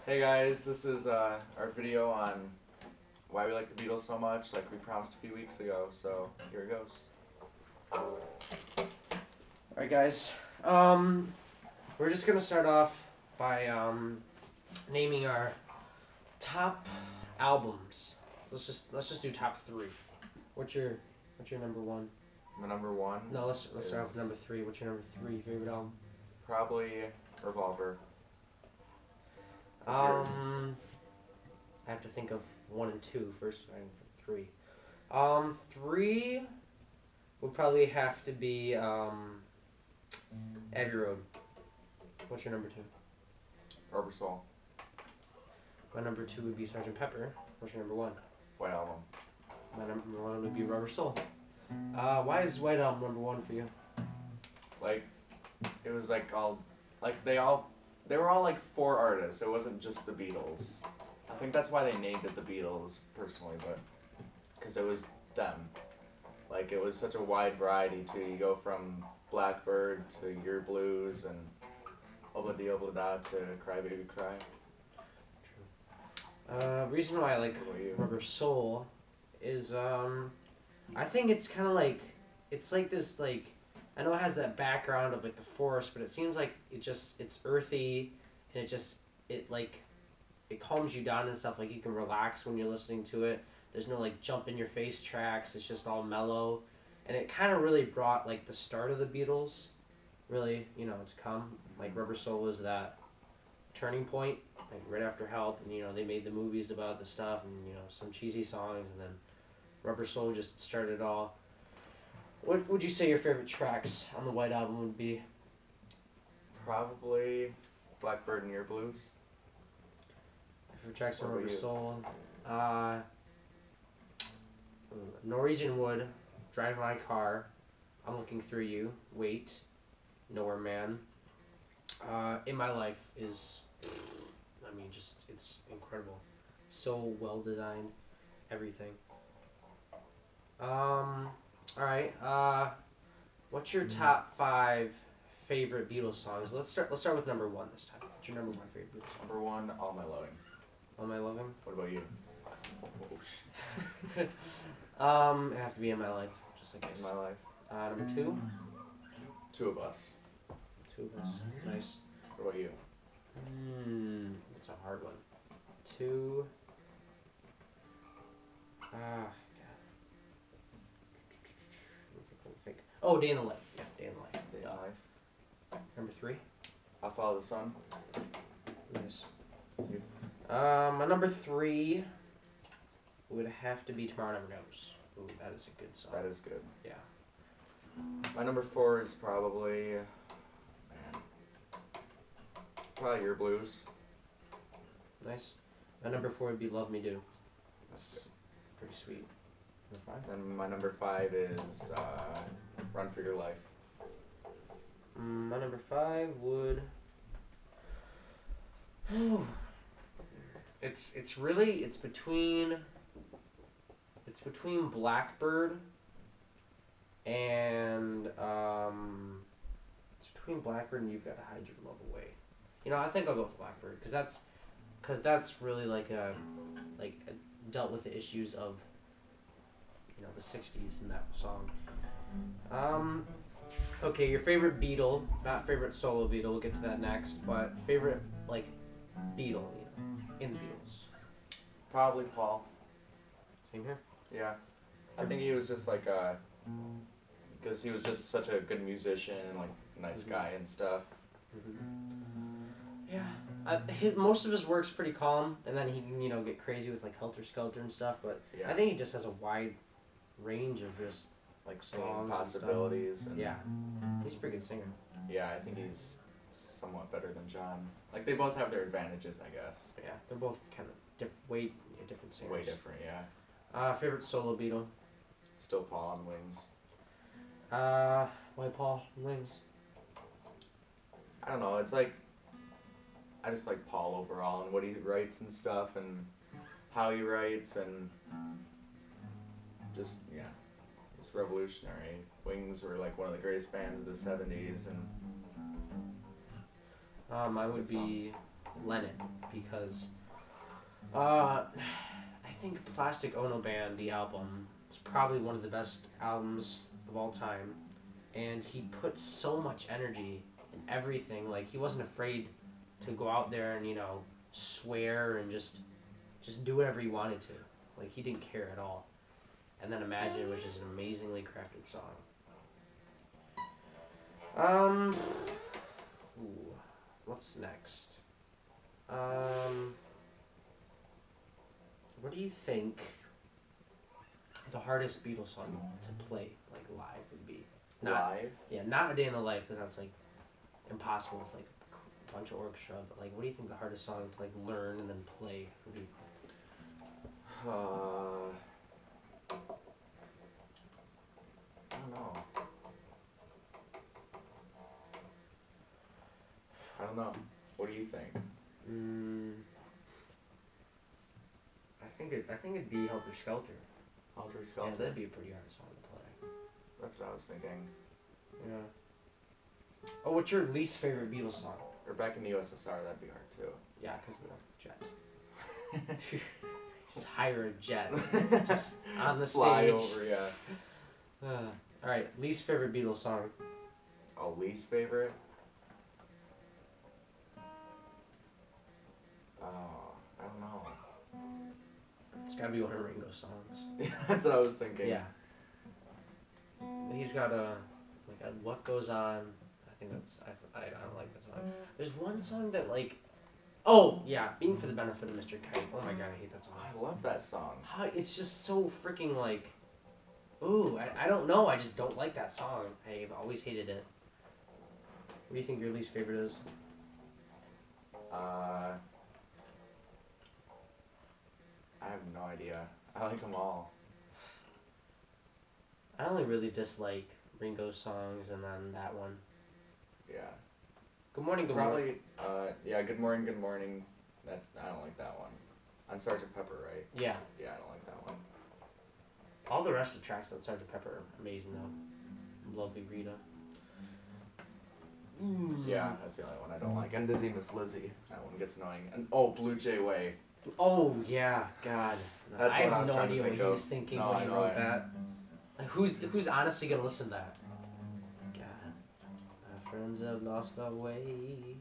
Hey guys, this is our video on why we like the Beatles so much, like we promised a few weeks ago, so here it goes. Alright guys, we're just gonna start off by naming our top albums. Let's just do top three. What's your number one? My number one. No, let's start off with number three. What's your number three favorite album? Probably Revolver. What's yours? I have to think of one and two first. I think three. Three would probably have to be Abbey Road. What's your number two? Rubber Soul. My number two would be Sgt. Pepper. What's your number one? White Album. My number one would be Rubber Soul. Why is White Album number one for you? Like, it was like all, like they were all like four artists. It wasn't just the Beatles. I think that's why they named it the Beatles personally, but because it was them. Like it was such a wide variety too. You go from Blackbird to Your Blues and Obla Di Obla Da to Cry Baby Cry. Reason why I like Rubber Soul is I think it's kind of like, it's like this, like, I know it has that background of like the forest, but it seems like it's earthy, and it calms you down and stuff. Like you can relax when you're listening to it. There's no like jump in your face tracks. It's just all mellow, and it kind of really brought like the start of the Beatles, really, to come. Like Rubber Soul is that turning point, like right after Help, and they made the movies about the stuff, and some cheesy songs, and then Rubber Soul just started it all. What would you say your favorite tracks on the White Album would be? Probably Blackbird and Your Blues. My favorite tracks on Rubber Soul. Norwegian Wood, Drive My Car, I'm Looking Through You, Wait, Nowhere Man. In My Life is, it's incredible. So well designed, everything. Alright, what's your top five favorite Beatles songs? Let's start with number one this time. What's your number one favorite Beatles song? Number one, All My Loving. All My Loving? What about you? It'd have to be In My Life, just like In My Life. Number two? Two of Us. Two of Us. Nice. What about you? That's a hard one. Two. God. Let me think. Oh, Day in the Life. Yeah, Day in the Life. Day in the Life. Number three? I'll Follow the Sun. Nice. You. My number three would have to be Tomorrow Never Knows. Ooh, that is a good song. That is good. Yeah. My number four is probably, probably Your Blues. Nice. My number four would be Love Me Do. That's Pretty sweet. Number five? And my number five is Run for Your Life. My number five would. It's between Blackbird and You've Got to Hide Your Love Away. I think I'll go with Blackbird because that's really like dealt with the issues of the 60s in that song. Okay, your favorite Beatle, not favorite solo Beatle, we'll get to that next, but favorite like Beatle, in the Beatles. Probably Paul. Same here. Yeah. I think he was just like because he was just such a good musician and like nice guy and stuff. Yeah. Most of his work's pretty calm, and then he can get crazy with like Helter Skelter and stuff, but Yeah. I think he just has a wide range of just Like songs singing possibilities. And yeah, he's a pretty good singer. Yeah, I think he's somewhat better than John. Like they both have their advantages, I guess. But yeah, they're both kind of different singers. Way different, yeah. Favorite solo Beatle? Still Paul on Wings. Why Paul and Wings? I don't know. It's like I just like Paul overall and what he writes and stuff and how he writes and just it's revolutionary. Wings were like one of the greatest bands of the '70s and Mine would be Lennon, because I think Plastic Ono Band, the album, is probably one of the best albums of all time, and he put so much energy in everything. Like, he wasn't afraid to go out there and, you know, swear and just do whatever he wanted to. Like, he didn't care at all. And then Imagine, which is an amazingly crafted song. What's next? What do you think the hardest Beatles song to play, like, live would be? Live? Yeah, not A Day in the Life, because that's, like, impossible with, like, a bunch of orchestra. But, like, what do you think the hardest song to, like, learn and then play would be? I don't know. I don't know. What do you think? I think it'd be Helter Skelter. Helter Skelter? Yeah, that'd be a pretty hard song to play. That's what I was thinking. Yeah. Oh, what's your least favorite Beatles song? Or Back in the USSR, that'd be hard too. Yeah, because of the jet. Just hire a jet. Just on the Fly stage. over, yeah. Alright, least favorite Beatles song. Oh, least favorite? Oh, I don't know. It's gotta be one of Ringo's songs. That's what I was thinking. Yeah. He's got a What Goes On. I think that's I don't like that song. There's one song that, like, oh yeah, Being for the Benefit of Mr. Kite. Oh my god, I hate that song. I love that song. It's just so freaking, like, ooh, I don't know. I just don't like that song. I've always hated it. What do you think your least favorite is? I have no idea. I like them all. I only really dislike Ringo's songs and then that one. Yeah. Good Morning, Good Morning. Probably, yeah, Good Morning, Good Morning. I don't like that one. On Sgt. Pepper, right? Yeah. Yeah, I don't like that one. All the rest of the tracks on Sgt. Pepper are amazing, though. Lovely Rita. Yeah, that's the only one I don't like. And Dizzy Miss Lizzy. That one gets annoying. And Blue Jay Way. Oh yeah, God. That's I what I have was no trying to idea what think he of. was thinking No, when I he know wrote it. that. Like, who's honestly gonna listen to that? God, my friends have lost their way.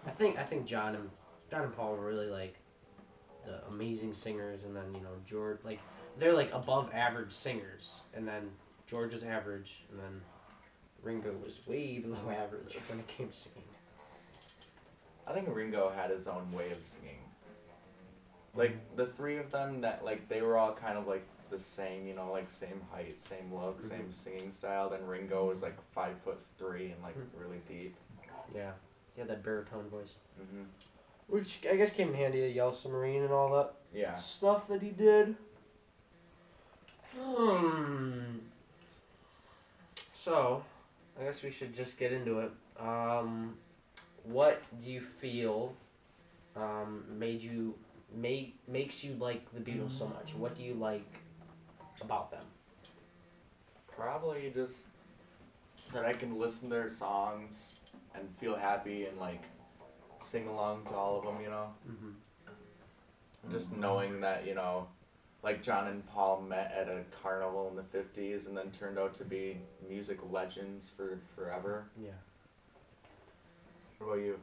I think John and Paul were really, like, the amazing singers, and then, you know, George, like, they're, like, above average singers, and then George was average, and then Ringo was way below average when it came to singing. I think Ringo had his own way of singing. Like, the three of them, that, like, they were all kind of, like, the same, you know, like, same height, same look, same singing style. Then Ringo was, like, 5'3" and, like, really deep. Yeah. He had that baritone voice. Mm-hmm. Which I guess came in handy at Yellow Submarine and all that Yeah. stuff that he did. So, I guess we should just get into it. What do you feel makes you like the Beatles so much? What do you like about them? Probably just that I can listen to their songs and feel happy and, like, sing along to all of them, you know? Mm-hmm. Just knowing that, you know, like, John and Paul met at a carnival in the 50s and then turned out to be music legends for forever. Yeah. What about you?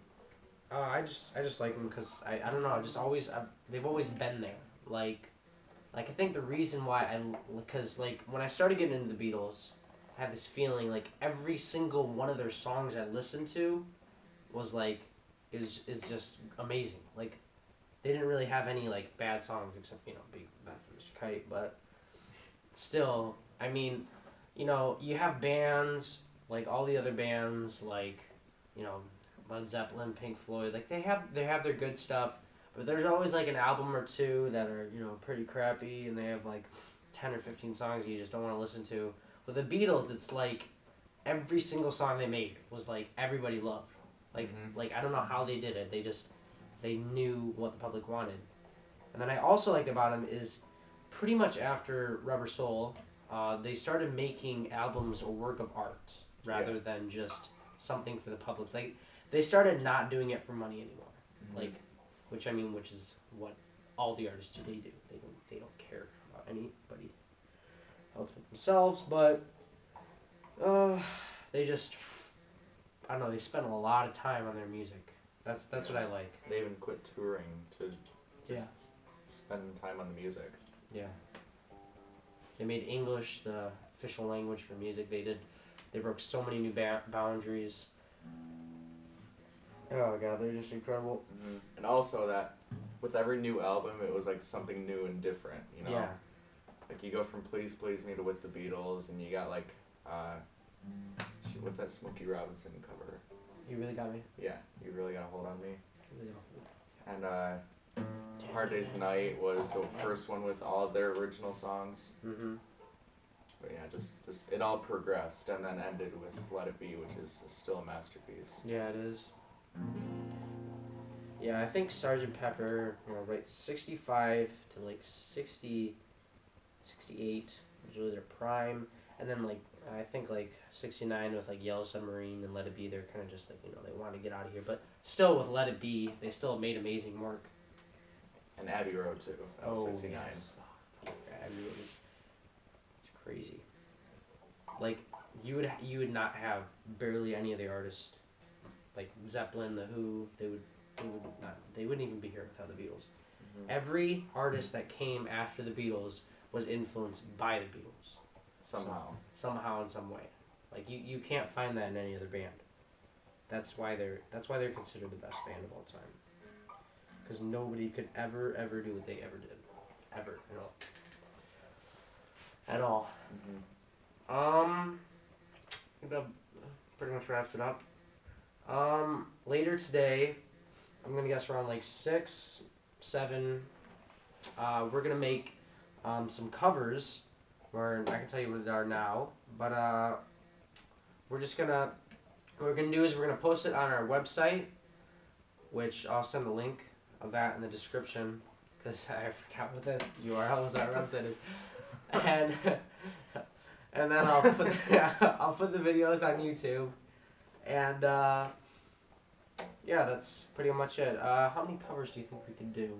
I just like them because I don't know, they've always been there. Like I think the reason why because, like, when I started getting into the Beatles, I had this feeling like every single one of their songs I listened to was, like, is just amazing. Like, they didn't really have any, like, bad songs except, you know, Big Bad for Mr. Kite, but still, I mean, you know, you have bands like all the other bands, like, you know, Led Zeppelin, Pink Floyd, like, they have their good stuff, but there's always, like, an album or two that are, you know, pretty crappy, and they have, like, 10 or 15 songs you just don't want to listen to. With the Beatles, it's like every single song they made was, like, everybody loved. Like, like, I don't know how they did it. They knew what the public wanted. And then I also liked about them is pretty much after Rubber Soul, they started making albums a work of art rather than just something for the public. Like, they started not doing it for money anymore. like, which is what all the artists today do. They don't care about anybody else but themselves, but they just, I don't know, they spend a lot of time on their music. That's what I like. They even quit touring to just Yeah. spend time on the music. Yeah. They made English the official language for music. They broke so many new boundaries. Oh god, they're just incredible. And also that with every new album, it was like something new and different, you know? Yeah. Like you go from Please Please Me to With the Beatles, and you got like, what's that Smokey Robinson cover? You really got me. Yeah, You Really Got a Hold on Me. You really got me. And Hard Day's Night was the first one with all of their original songs. But yeah, just it all progressed and then ended with Let It Be, which is still a masterpiece. Yeah, it is. Yeah, I think Sgt. Pepper, right, 65 to like 60, 68 was really their prime, and then like I think like 69 with like Yellow Submarine and Let It Be, they're kind of just like, they want to get out of here, but still with Let It Be, they still made amazing work. And Abbey Road too. That was 69. Yes. Oh, Abbey Road is crazy. Like you would not have barely any of the artists, like Zeppelin, the Who. They wouldn't even be here without the Beatles. Every artist that came after the Beatles was influenced by the Beatles. Somehow in some way. Like you can't find that in any other band. That's why they're considered the best band of all time. Because nobody could ever do what they ever did, ever at all. I think that pretty much wraps it up. Later today, I'm gonna guess around like 6, 7. We're gonna make some covers. I can tell you what they are now, but what we're gonna do is we're gonna post it on our website, which I'll send the link of that in the description because I forgot what the URL of our website is, and then I'll put the videos on YouTube, and yeah, that's pretty much it. How many covers do you think we could do?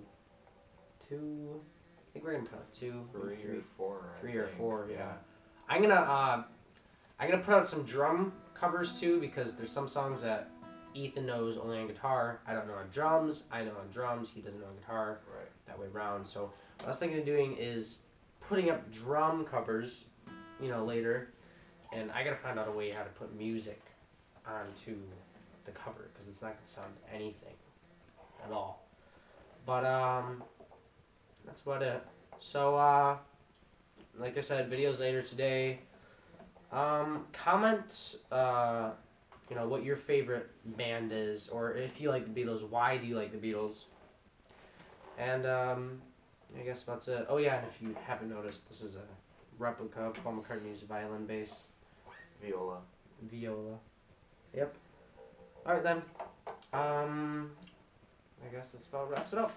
2. I think we're gonna put out 2, 3 or 4. 3 or 4. Yeah. I'm gonna put out some drum covers too because there's some songs that Ethan knows only on guitar. I don't know on drums. I know on drums. He doesn't know on guitar. Right. That way around. So what I was thinking of doing is putting up drum covers, later, and I gotta find out a way how to put music onto the cover because it's not gonna sound anything at all. But that's about it. So like I said, videos later today. Comment what your favorite band is, or if you like the Beatles, why do you like the Beatles? And I guess that's it. Oh yeah, and if you haven't noticed, this is a replica of Paul McCartney's violin bass. Viola. Yep. Alright then. I guess that's about wraps it up.